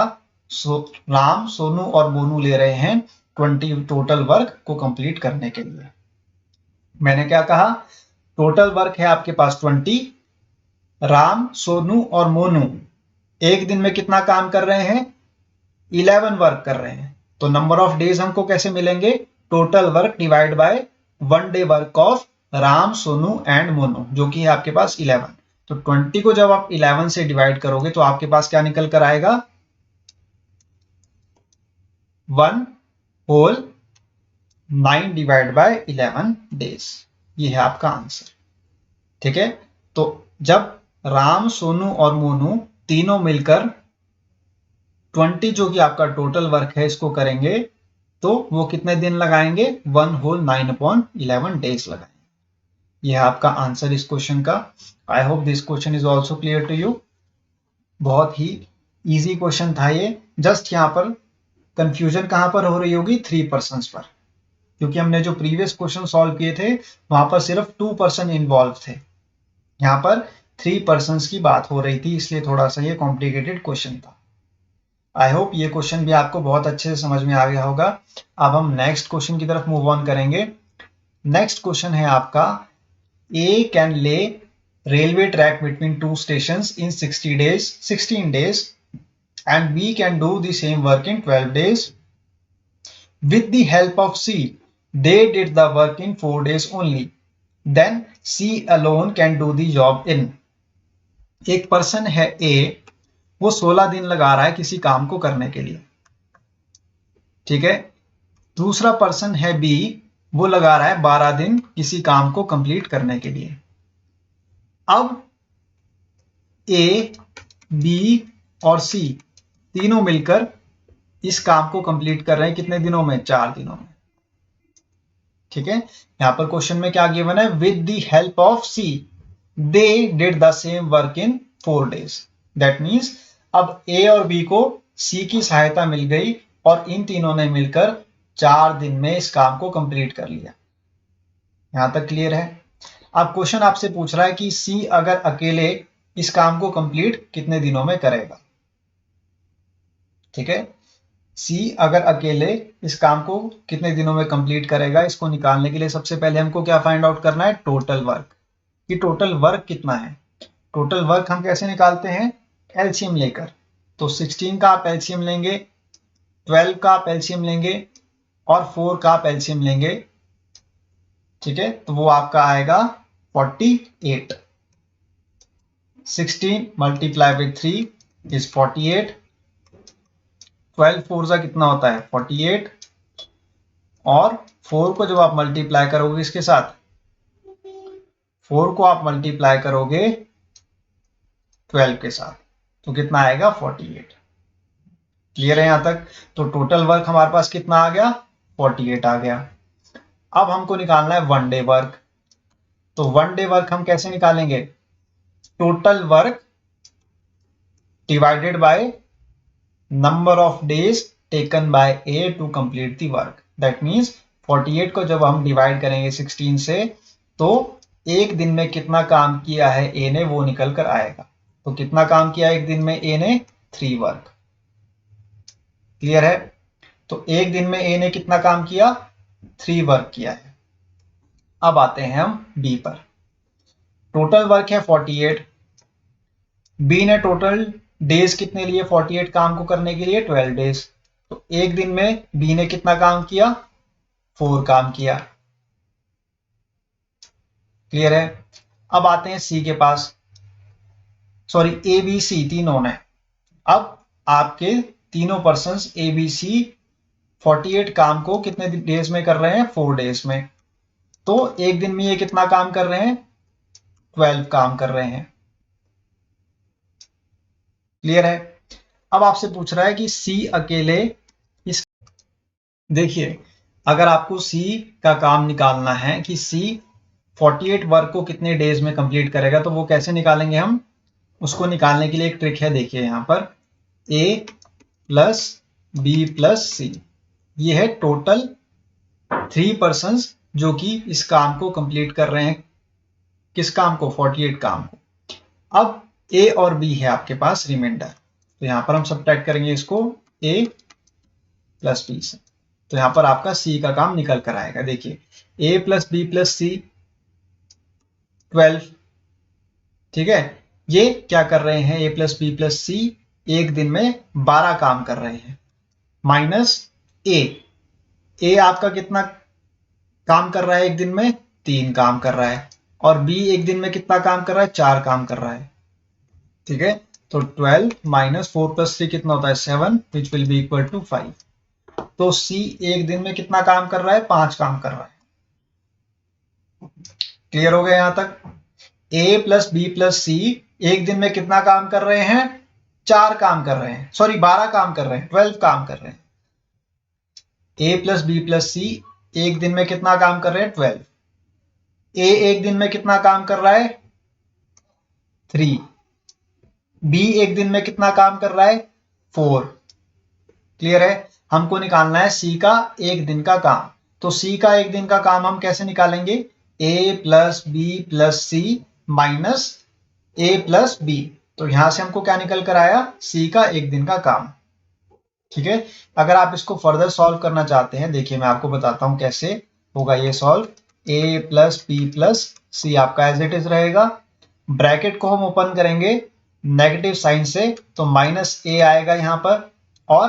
राम, सोनू और मोनू ले रहे हैं 20 टोटल वर्क को कंप्लीट करने के लिए। मैंने क्या कहा? टोटल वर्क है आपके पास 20। राम, सोनू और मोनू एक दिन में कितना काम कर रहे हैं? 11 वर्क कर रहे हैं। तो नंबर ऑफ डेज हमको कैसे मिलेंगे? Total work divide by 1 day work of Ram, Sonu and Monu, जो कि है आपके पास 11। तो 20 को जब आप 11 से डिवाइड करोगे तो आपके पास क्या निकल कर आएगा? 1 होल 9 डिवाइड बाय 11 डेज। ये है आपका आंसर। ठीक है, तो जब राम, सोनू और मोनू तीनों मिलकर 20 जो कि आपका टोटल वर्क है इसको करेंगे तो वो कितने दिन लगाएंगे? 1 होल 9/11 डेज लगाएंगे। यह आपका आंसर इस क्वेश्चन का। I hope this question is also clear to you. बहुत ही इजी क्वेश्चन था ये। जस्ट यहाँ पर कंफ्यूजन कहां पर हो रही होगी? 3 पर्सन पर, क्योंकि हमने जो प्रीवियस क्वेश्चन सॉल्व किए थे वहां पर सिर्फ 2 पर्सन इन्वॉल्व थे। यहाँ पर 3 पर्सन की बात हो रही थी, इसलिए थोड़ा सा ये कॉम्प्लिकेटेड क्वेश्चन था। आई होप ये क्वेश्चन भी आपको बहुत अच्छे से समझ में आ गया होगा। अब हम नेक्स्ट क्वेश्चन की तरफ मूव ऑन करेंगे। नेक्स्ट क्वेश्चन है आपका, ए कैन ले railway track between 2 stations in 16 days and B can do the same work in 12 days. With the help of C, they did the work in 4 days only. Then C alone can do the job in. एक person है A, वो 16 दिन लगा रहा है किसी काम को करने के लिए। ठीक है, दूसरा पर्सन है बी, वो लगा रहा है 12 दिन किसी काम को कंप्लीट करने के लिए। अब ए, बी और सी तीनों मिलकर इस काम को कंप्लीट कर रहे हैं कितने दिनों में? 4 दिनों में। ठीक है, यहां पर क्वेश्चन में क्या गिवन है? With the help of C they did the same work in 4 days। That means अब ए और बी को सी की सहायता मिल गई और इन तीनों ने मिलकर 4 दिन में इस काम को कंप्लीट कर लिया। यहां तक क्लियर है। अब क्वेश्चन आपसे पूछ रहा है कि सी अगर अकेले इस काम को कंप्लीट कितने दिनों में करेगा। ठीक है, सी अगर अकेले इस काम को कितने दिनों में कंप्लीट करेगा, इसको निकालने के लिए सबसे पहले हमको क्या फाइंड आउट करना है? Total work. कि टोटल वर्क कितना है। टोटल वर्क हम कैसे निकालते हैं? एलसीएम लेकर। तो 16 का आप एलसीएम लेंगे, 12 का आप एलसीएम लेंगे और 4 का आप एलसीएम लेंगे। ठीक है, तो वो आपका आएगा 48। 16 मल्टीप्लाई विद 3 इज 48। 12 4 का कितना होता है? 48। और 4 को जब आप मल्टीप्लाई करोगे इसके साथ, 4 को आप मल्टीप्लाई करोगे 12 के साथ, तो कितना आएगा? 48। क्लियर है यहां तक। तो टोटल वर्क हमारे पास कितना आ गया? 48 आ गया। अब हमको निकालना है 1 डे वर्क। तो 1 डे वर्क हम कैसे निकालेंगे? Total work divided by number of days taken by A to complete the work. That means 48 को जब हम डिवाइड करेंगे 16 से तो एक दिन में कितना काम किया है ए ने वो निकल कर आएगा। तो कितना काम किया एक दिन में ए ने? 3 वर्क। क्लियर है। तो एक दिन में ए ने कितना काम किया? 3 वर्क किया है। अब आते हैं हम बी पर। टोटल वर्क है 48। बी ने टोटल डेज कितने लिए 48 काम को करने के लिए? 12 डेज। तो एक दिन में बी ने कितना काम किया? 4 काम किया। क्लियर है? अब आते हैं सी के पास, सॉरी ए बी सी तीनों ने। अब आपके तीनों पर्सन ए बी सी 48 काम को कितने डेज में कर रहे हैं? 4 डेज में। तो एक दिन में ये कितना काम कर रहे हैं? 12 काम कर रहे हैं। क्लियर है? अब आपसे पूछ रहा है कि सी अकेले इस, देखिए अगर आपको सी का काम निकालना है कि सी 48 वर्क को कितने डेज में कंप्लीट करेगा, तो वो कैसे निकालेंगे हम? उसको निकालने के लिए एक ट्रिक है, देखिए यहां पर a प्लस बी प्लस सी, ये है टोटल 3 पर्सन जो कि इस काम को कंप्लीट कर रहे हैं। किस काम को? 48 काम को। अब a और b है आपके पास रिमाइंडर, तो यहां पर हम सब्ट्रैक्ट करेंगे इसको a प्लस बी से, तो यहां पर आपका c का काम निकल कर आएगा। देखिए a प्लस बी प्लस सी 12। ठीक है, ये क्या कर रहे हैं? a प्लस बी प्लस सी एक दिन में 12 काम कर रहे हैं, माइनस ए आपका कितना काम कर रहा है एक दिन में? 3 काम कर रहा है। और बी एक दिन में कितना काम कर रहा है? 4 काम कर रहा है। ठीक है, तो 12 माइनस 4 प्लस 3 कितना होता है? 7, which will be equal to 5। तो सी एक दिन में कितना काम कर रहा है? 5 काम कर रहा है। क्लियर हो गया यहां तक? ए प्लस बी प्लस सी एक दिन में कितना काम कर रहे हैं? 4 काम कर रहे हैं, सॉरी 12 काम कर रहे हैं, 12 काम कर रहे हैं। ए प्लस बी प्लस सी एक दिन में कितना काम कर रहे हैं? 12। ए एक दिन में कितना काम कर रहा है? 3। बी एक दिन में कितना काम कर रहा है? 4। क्लियर है? हमको निकालना है सी का एक दिन का काम। तो सी का एक दिन का काम हम कैसे निकालेंगे? ए प्लस बी प्लस सी माइनस ए प्लस बी। तो यहां से हमको क्या निकल कर आया? सी का एक दिन का काम। ठीक है, अगर आप इसको फर्दर सॉल्व करना चाहते हैं, देखिए मैं आपको बताता हूं कैसे होगा ये सॉल्व। ए प्लस बी प्लस सी आपका एज इट इज रहेगा। ब्रैकेट को हम ओपन करेंगे नेगेटिव साइन से, तो माइनस ए आएगा यहां पर, और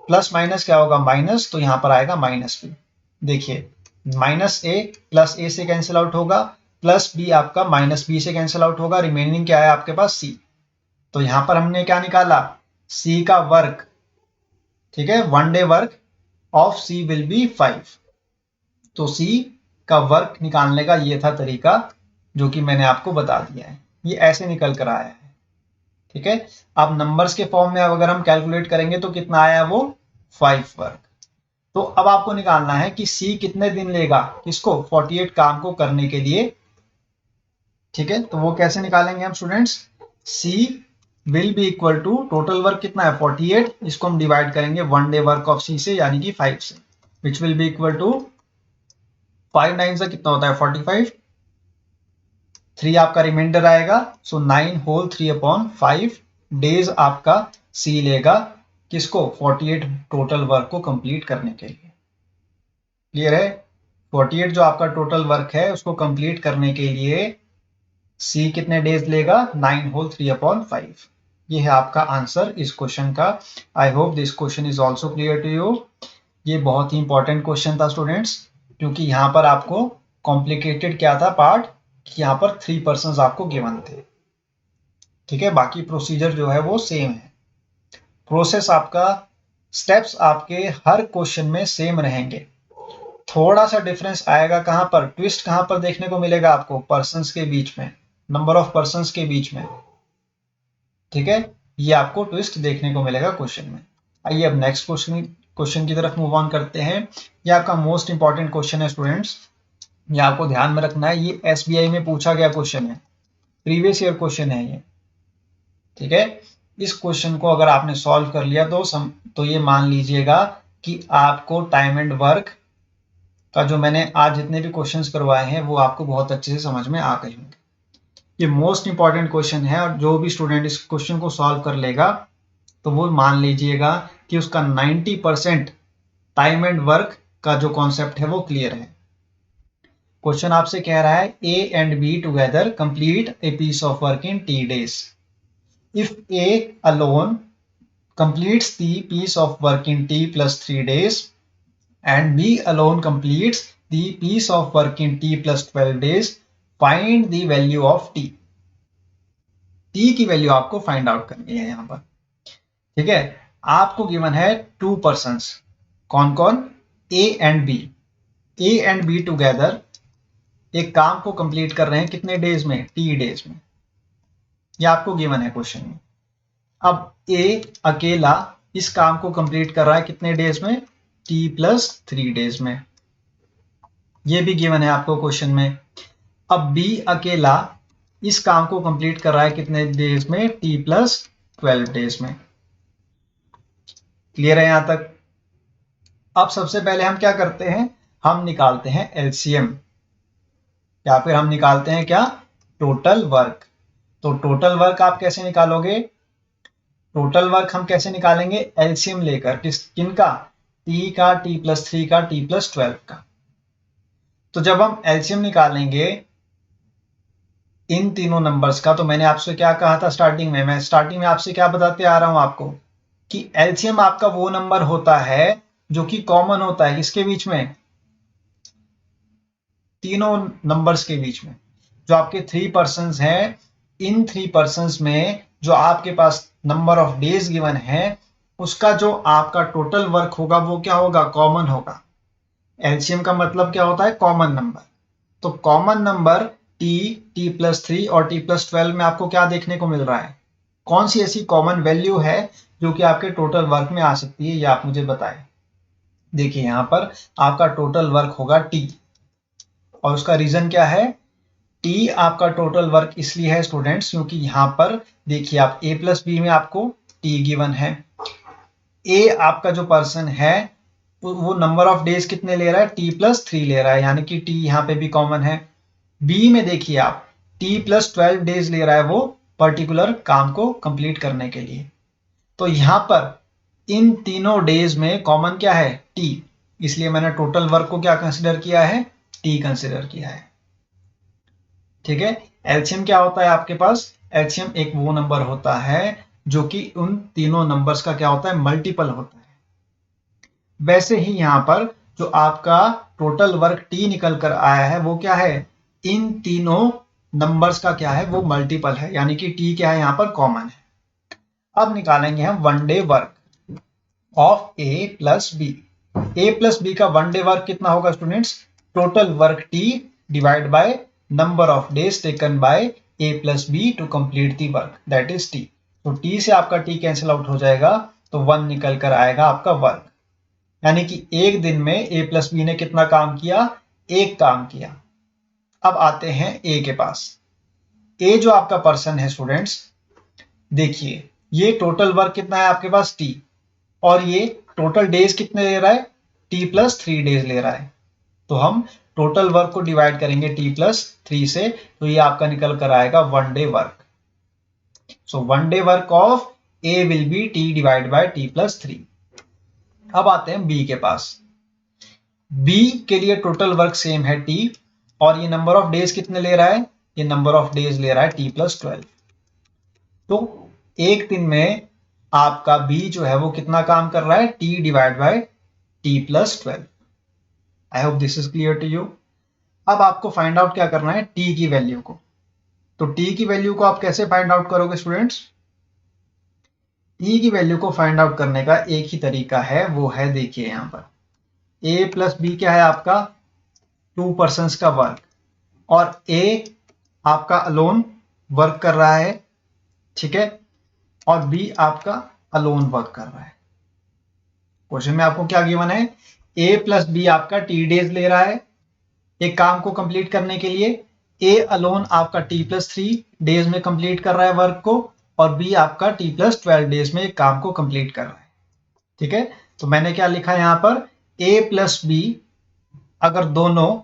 प्लस माइनस क्या होगा? माइनस, तो यहां पर आएगा माइनस बी। देखिए माइनस ए प्लस ए से कैंसिल आउट होगा, प्लस बी आपका माइनस बी से कैंसिल आउट होगा, रिमेनिंग क्या है आपके पास? सी। तो यहां पर हमने क्या निकाला? सी का वर्क। ठीक है, 1 day work of C will be 5। तो सी का वर्क निकालने का ये था तरीका जो कि मैंने आपको बता दिया है, ये ऐसे निकल कर आया है। ठीक है, अब नंबर्स के फॉर्म में अगर हम कैलकुलेट करेंगे तो कितना आया? वो 5 वर्क। तो अब आपको निकालना है कि सी कितने दिन लेगा किसको? 48 काम को करने के लिए। ठीक है, तो वो कैसे निकालेंगे हम students? C will be equal to total work कितना है? 48, इसको हम डिवाइड करेंगे 1 डे वर्क ऑफ सी से, यानी कि 5 से, which will be equal to 5 9 से कितना होता है? 45। 3 आपका रिमाइंडर आएगा, सो 9 होल 3 अपॉन 5 डेज आपका सी लेगा किसको? 48 टोटल वर्क को कंप्लीट करने के लिए। क्लियर है? 48 जो आपका टोटल वर्क है उसको कंप्लीट करने के लिए सी कितने डेज लेगा? 9 होल 3 अपॉन 5। ये है आपका आंसर इस क्वेश्चन का। I hope this question is also clear to you. ये बहुत ही इंपॉर्टेंट क्वेश्चन था स्टूडेंट्स, क्योंकि यहाँ पर आपको कॉम्प्लिकेटेड क्या था पार्ट, कि यहाँ पर 3 पर्सन आपको गिवन थे। ठीक है, बाकी प्रोसीजर जो है वो सेम है। प्रोसेस आपका, स्टेप्स आपके हर क्वेश्चन में सेम रहेंगे। थोड़ा सा डिफरेंस आएगा कहां पर? ट्विस्ट कहां पर देखने को मिलेगा आपको? पर्सन्स के बीच में, नंबर ऑफ पर्सन्स के बीच में। ठीक है, ये आपको ट्विस्ट देखने को मिलेगा क्वेश्चन में। आइए अब नेक्स्ट क्वेश्चन की तरफ मूव ऑन करते हैं। ये आपका मोस्ट इंपॉर्टेंट क्वेश्चन है स्टूडेंट्स, ये आपको ध्यान में रखना है। ये एसबीआई में पूछा गया क्वेश्चन है, प्रीवियस ईयर क्वेश्चन है ये। ठीक है, इस क्वेश्चन को अगर आपने सॉल्व कर लिया तो ये मान लीजिएगा कि आपको टाइम एंड वर्क का जो मैंने आज जितने भी क्वेश्चंस करवाए हैं वो आपको बहुत अच्छे से समझ में आ गए होंगे। ये मोस्ट इंपॉर्टेंट क्वेश्चन है, और जो भी स्टूडेंट इस क्वेश्चन को सॉल्व कर लेगा तो वो मान लीजिएगा कि उसका 90% टाइम एंड वर्क का जो कॉन्सेप्ट है वो क्लियर है। क्वेश्चन आपसे कह रहा है A and B together complete a piece of work in T days. If A alone completes the piece of work in t plus 3 days and b alone completes the piece of work in t plus 12 days, find the value of t। t की value आपको find out करनी है यहां पर। ठीक है, आपको given है 2 पर्सन्स, कौन कौन, A and B. A and B together एक काम को कंप्लीट कर रहे हैं कितने डेज में, टी डेज में। ये आपको गिवन है क्वेश्चन में। अब ए अकेला इस काम को कंप्लीट कर रहा है कितने डेज में, टी प्लस 3 डेज में। ये भी गिवन है आपको क्वेश्चन में। अब बी अकेला इस काम को कंप्लीट कर रहा है कितने डेज में, टी प्लस 12 डेज में। क्लियर है यहां तक। अब सबसे पहले हम क्या करते हैं, हम निकालते हैं एलसीएम, या फिर हम निकालते हैं क्या, टोटल वर्क। तो टोटल वर्क आप कैसे निकालोगे, टोटल वर्क हम कैसे निकालेंगे, एलसीएम लेकर, किनका, टी का, टी प्लस 3 का, टी प्लस 12 का। तो जब हम एलसीएम निकालेंगे इन तीनों नंबर्स का, तो मैंने आपसे क्या कहा था स्टार्टिंग में, मैं स्टार्टिंग में आपसे क्या बताते आ रहा हूं आपको, कि एलसीएम आपका वो नंबर होता है जो कि कॉमन होता है किसके बीच में, तीनों नंबर्स के बीच में। जो आपके 3 पर्सन्स हैं, इन 3 पर्सन्स में जो आपके पास नंबर ऑफ डेज गिवन है, उसका जो आपका टोटल वर्क होगा वो क्या होगा, कॉमन होगा। एलसीएम का मतलब क्या होता है, कॉमन नंबर। तो common number T, T plus 3 और टी प्लस 12 में आपको क्या देखने को मिल रहा है, कौन सी ऐसी कॉमन वैल्यू है जो कि आपके टोटल वर्क में आ सकती है, ये आप मुझे बताएं। देखिए यहां पर आपका टोटल वर्क होगा टी, और उसका रीजन क्या है, टी आपका टोटल वर्क इसलिए है स्टूडेंट्स क्योंकि यहां पर देखिए आप ए प्लस बी में आपको टी गिवन है। ए आपका जो पर्सन है वो नंबर ऑफ डेज कितने ले रहा है, टी प्लस 3 ले रहा है, यानी कि टी यहां पे भी कॉमन है। बी में देखिए आप टी प्लस 12 डेज ले रहा है वो पर्टिकुलर काम को कंप्लीट करने के लिए। तो यहां पर इन तीनों डेज में कॉमन क्या है, टी, इसलिए मैंने टोटल वर्क को क्या कंसिडर किया है, टी कंसिडर किया है। ठीक है, एलसीएम क्या होता है आपके पास, एलसीएम एक वो नंबर होता है जो कि उन तीनों नंबर्स का क्या होता है, मल्टीपल होता है। वैसे ही यहां पर जो आपका टोटल वर्क टी निकल कर आया है वो क्या है, इन तीनों नंबर्स का क्या है, वो मल्टीपल है, यानी कि टी क्या है यहां पर, कॉमन है। अब निकालेंगे हम one day work of A plus B. A plus B का वन डे वर्क कितना होगा students, total work T divide by number of days taken by A plus B to complete the work, that is T. तो T से आपका T cancel out हो जाएगा, तो 1 निकल कर आएगा आपका वर्क, यानी कि एक दिन में ए प्लस बी ने कितना काम किया, एक काम किया। अब आते हैं ए के पास। ए जो आपका पर्सन है स्टूडेंट्स, देखिए ये टोटल वर्क कितना है आपके पास, टी, और ये टोटल डेज कितने ले रहा है, टी प्लस 3 डेज ले रहा है। तो हम टोटल वर्क को डिवाइड करेंगे टी प्लस 3 से, तो ये आपका निकल कर आएगा one day work. So one day work of A will be T divide by T plus 3। अब आते हैं बी के पास। बी के लिए टोटल वर्क सेम है टी, और ये नंबर ऑफ डेज कितने ले रहा है, ये नंबर ऑफ डेज ले रहा है टी प्लस 12। तो एक दिन में आपका बी जो है वो कितना काम कर रहा है, T divide by T plus 12। I hope this is clear to you. अब आपको फाइंड आउट क्या करना है, टी की वैल्यू को। तो टी की वैल्यू को आप कैसे फाइंड आउट करोगे स्टूडेंट्स, टी की वैल्यू को फाइंड आउट करने का एक ही तरीका है, वो है देखिए यहां पर ए प्लस बी क्या है आपका, 2 पर्सन्स का वर्क, और ए आपका अलोन वर्क कर रहा है, ठीक है, और बी आपका अलोन वर्क कर रहा है। क्वेश्चन में आपको क्या गिवन है, ए प्लस बी आपका टी डेज ले रहा है एक काम को कंप्लीट करने के लिए, ए अलोन आपका टी प्लस 3 डेज में कंप्लीट कर रहा है वर्क को, और बी आपका टी प्लस 12 डेज में एक काम को कंप्लीट कर रहा है। ठीक है, तो मैंने क्या लिखा यहां पर, ए प्लस बी अगर दोनों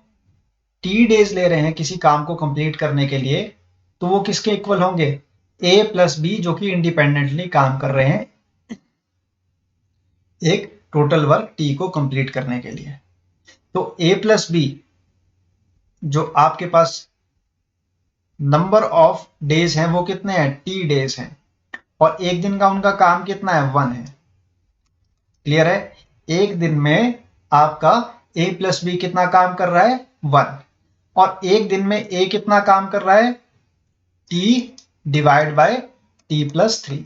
टी डेज ले रहे हैं किसी काम को कंप्लीट करने के लिए, तो वो किसके इक्वल होंगे, ए प्लस बी जो कि इंडिपेंडेंटली काम कर रहे हैं एक टोटल वर्क टी को कंप्लीट करने के लिए। तो ए प्लस बी जो आपके पास नंबर ऑफ डेज हैं वो कितने हैं, टी डेज हैं, और एक दिन का उनका काम कितना है, 1 है। क्लियर है? एक दिन में आपका a प्लस बी कितना काम कर रहा है, 1, और एक दिन में a कितना काम कर रहा है, t divide by t plus 3,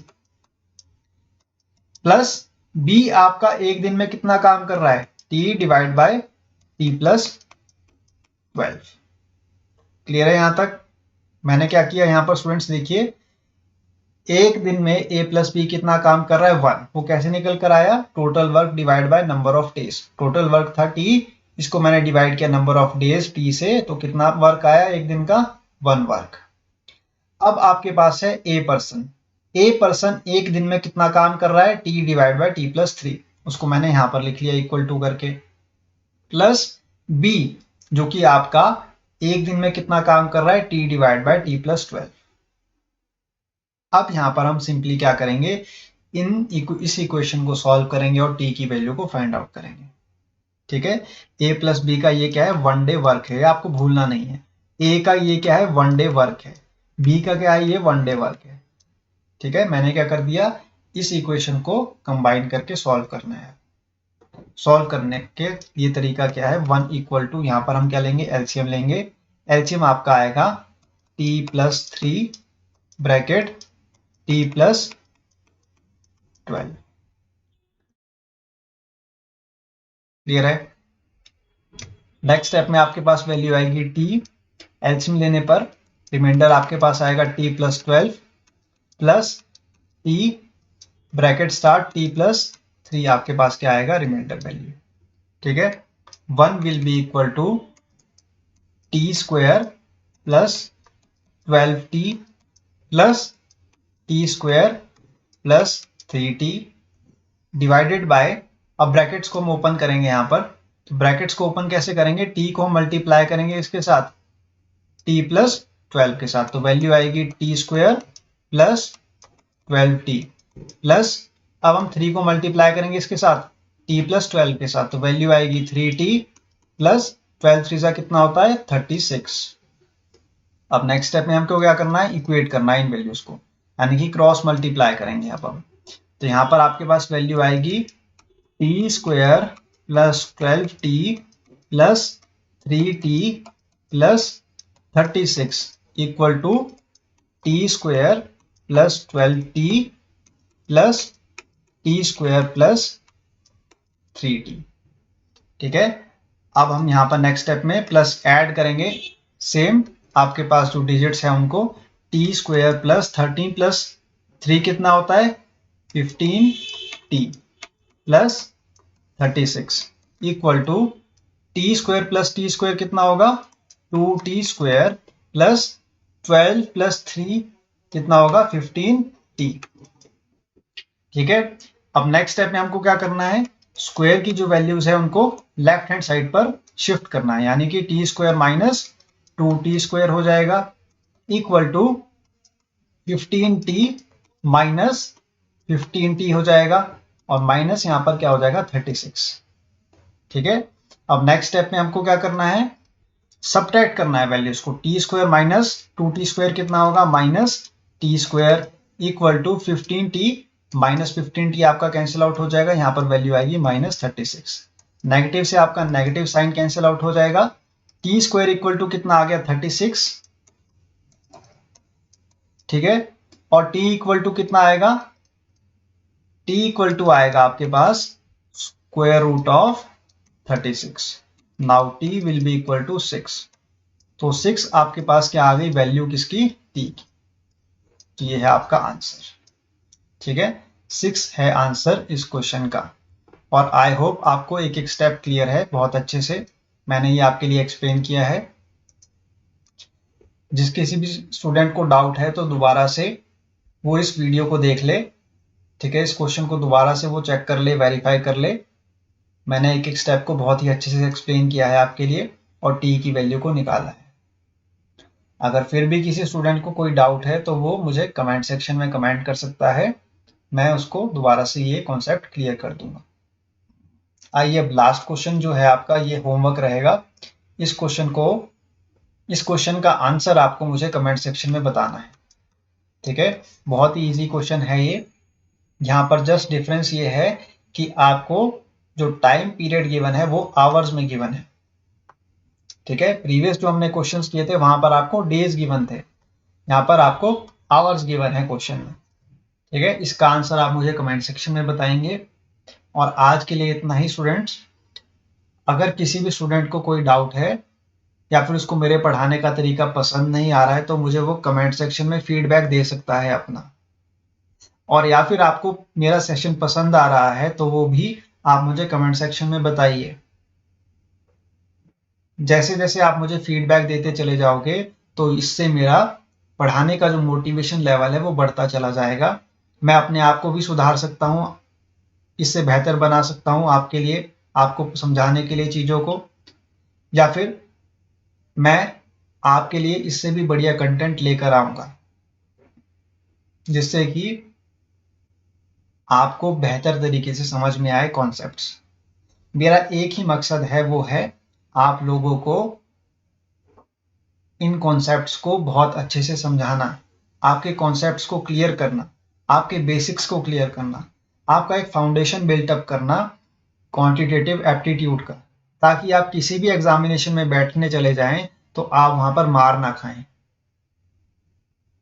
plus b आपका एक दिन में कितना काम कर रहा है, t divide by t plus 12। Clear है यहां तक? मैंने क्या किया यहां पर स्टूडेंट्स, देखिए एक दिन में a प्लस बी कितना काम कर रहा है, 1, वो कैसे निकल कर आया, total work divide by number of days. Total work था t, इसको मैंने डिवाइड किया नंबर ऑफ डेज t से, तो कितना वर्क आया एक दिन का, 1 वर्क। अब आपके पास है ए पर्सन एक दिन में कितना काम कर रहा है, T divide by T plus 3, उसको मैंने यहां पर लिख लिया इक्वल टू करके, प्लस बी जो कि आपका एक दिन में कितना काम कर रहा है, T divide by T plus 12। अब यहां पर हम सिंपली क्या करेंगे, इस इक्वेशन को सॉल्व करेंगे और टी की वैल्यू को फाइंड आउट करेंगे। ठीक है? ए प्लस बी का ये क्या है, 1 डे वर्क है, आपको भूलना नहीं है। ए का ये क्या है, 1 डे वर्क है, बी का क्या है, ये 1 डे वर्क है। ठीक है? मैंने क्या कर दिया, इस इक्वेशन को कंबाइन करके सॉल्व करना है। सॉल्व करने के ये तरीका क्या है, 1 इक्वल टू, यहां पर हम क्या लेंगे, एलसीएम लेंगे। एलसीएम आपका आएगा t plus 3 bracket t plus 12। Clear है? नेक्स्ट स्टेप में आपके पास वैल्यू आएगी t, एलसीएम लेने पर रिमाइंडर आपके पास आएगा t plus 12 plus t bracket start t plus 3, आपके पास क्या आएगा, रिमाइंडर वैल्यू। ठीक है? 1 will be equal to T square plus 12t plus T square plus 3t divided by, अब ब्रैकेट्स को हम ओपन करेंगे यहां पर, तो ब्रैकेट्स को ओपन कैसे करेंगे, t को हम मल्टीप्लाई करेंगे इसके साथ, t प्लस 12 के साथ, तो वैल्यू आएगी T square plus 12t plus, अब हम 3 को मल्टीप्लाई करेंगे इसके साथ, t प्लस 12 के साथ, तो वैल्यू आएगी 3t प्लस 12 3 सा कितना होता है, 36। अब नेक्स्ट स्टेप में हमको क्या करना है, इक्वेट करना है इन वैल्यूज को, यानी कि क्रॉस मल्टीप्लाई करेंगे अब हम। तो यहां पर आपके पास वैल्यू आएगी T square plus 12t plus 3t plus 36 equal to T square plus 12t plus T square plus 3t। ठीक है? अब हम यहां पर नेक्स्ट स्टेप में प्लस ऐड करेंगे, सेम आपके पास जो डिजिट्स हैं उनको, टी स्क्वायर प्लस 13 प्लस 3 कितना होता है, 15t plus 36 equal to T square plus T square कितना होगा, 2t स्क्वायर प्लस 12 प्लस 3 कितना होगा, 15t। ठीक है? अब नेक्स्ट स्टेप में हमको क्या करना है, स्क्वायर की जो वैल्यूज है उनको लेफ्ट हैंड साइड पर शिफ्ट करना है, यानी कि T square minus 2t square हो जाएगा equal to 15t minus 15t हो जाएगा, और माइनस यहां पर क्या हो जाएगा, 36। ठीक है? अब नेक्स्ट स्टेप में हमको क्या करना है, सबट्रैक्ट करना है वैल्यूज को, T square minus 2t square कितना होगा, minus T square equal to 15t minus 15t आपका कैंसिल आउट हो जाएगा, यहां पर वैल्यू आएगी माइनस 36। नेगेटिव से आपका नेगेटिव साइन कैंसिल आउट हो जाएगा, टी स्क्वायर इक्वल टू कितना आ गया, 36। ठीक है? और t इक्वल टू कितना आएगा, t इक्वल टू आएगा आपके पास square root of 36। Now t will be equal to 6, तो 6 आपके पास क्या आ गई वैल्यू किसकी, t की। तो ये है आपका आंसर। ठीक है? 6 है आंसर इस क्वेश्चन का। और आई होप आपको एक एक स्टेप क्लियर है बहुत अच्छे से, मैंने ये आपके लिए एक्सप्लेन किया है। जिस किसी भी स्टूडेंट को डाउट है तो दोबारा से वो इस वीडियो को देख ले। ठीक है? इस क्वेश्चन को दोबारा से वो चेक कर ले, वेरीफाई कर ले। मैंने एक एक स्टेप को बहुत ही अच्छे से एक्सप्लेन किया है आपके लिए, और टी की वैल्यू को निकाला है। अगर फिर भी किसी स्टूडेंट को कोई डाउट है तो वो मुझे कमेंट सेक्शन में कमेंट कर सकता है, मैं उसको दोबारा से ये कॉन्सेप्ट क्लियर कर दूंगा। आइए अब लास्ट क्वेश्चन जो है आपका, ये होमवर्क रहेगा। इस क्वेश्चन को इस क्वेश्चन का आंसर आपको मुझे कमेंट सेक्शन में बताना है। ठीक है, बहुत ही इजी क्वेश्चन है ये। यहाँ पर जस्ट डिफरेंस ये है कि आपको जो टाइम पीरियड गिवन है वो आवर्स में गिवन है। ठीक है, प्रीवियस जो हमने क्वेश्चंस किए थे वहां पर आपको डेज गिवन थे, यहाँ पर आपको आवर्स गिवन है क्वेश्चन में। ठीक है, इसका आंसर आप मुझे कमेंट सेक्शन में बताएंगे। और आज के लिए इतना ही स्टूडेंट्स। अगर किसी भी स्टूडेंट को कोई डाउट है या फिर उसको मेरे पढ़ाने का तरीका पसंद नहीं आ रहा है तो मुझे वो कमेंट सेक्शन में फीडबैक दे सकता है अपना। और या फिर आपको मेरा सेशन पसंद आ रहा है तो वो भी आप मुझे कमेंट सेक्शन में बताइए। जैसे जैसे आप मुझे फीडबैक देते चले जाओगे तो इससे मेरा पढ़ाने का जो मोटिवेशन लेवल है वो बढ़ता चला जाएगा। मैं अपने आप को भी सुधार सकता हूँ, इससे बेहतर बना सकता हूँ आपके लिए, आपको समझाने के लिए चीज़ों को, या फिर मैं आपके लिए इससे भी बढ़िया कंटेंट लेकर आऊँगा जिससे कि आपको बेहतर तरीके से समझ में आए कॉन्सेप्ट्स। मेरा एक ही मकसद है, वो है आप लोगों को इन कॉन्सेप्ट्स को बहुत अच्छे से समझाना, आपके कॉन्सेप्ट्स को क्लियर करना, आपके बेसिक्स को क्लियर करना, आपका एक फाउंडेशन बिल्टअप करना क्वांटिटेटिव एप्टीट्यूड का, ताकि आप किसी भी एग्जामिनेशन में बैठने चले जाएं तो आप वहां पर मार ना खाएं।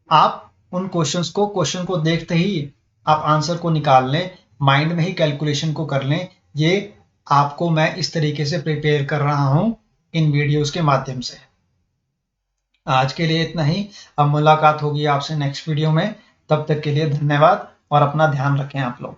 आप उन क्वेश्चन को देखते ही आप आंसर को निकाल लें, माइंड में ही कैलकुलेशन को कर लें। ये आपको मैं इस तरीके से प्रिपेयर कर रहा हूं इन वीडियोस के माध्यम से। आज के लिए इतना ही। अब मुलाकात होगी आपसे नेक्स्ट वीडियो में। तब तक के लिए धन्यवाद और अपना ध्यान रखें आप लोग।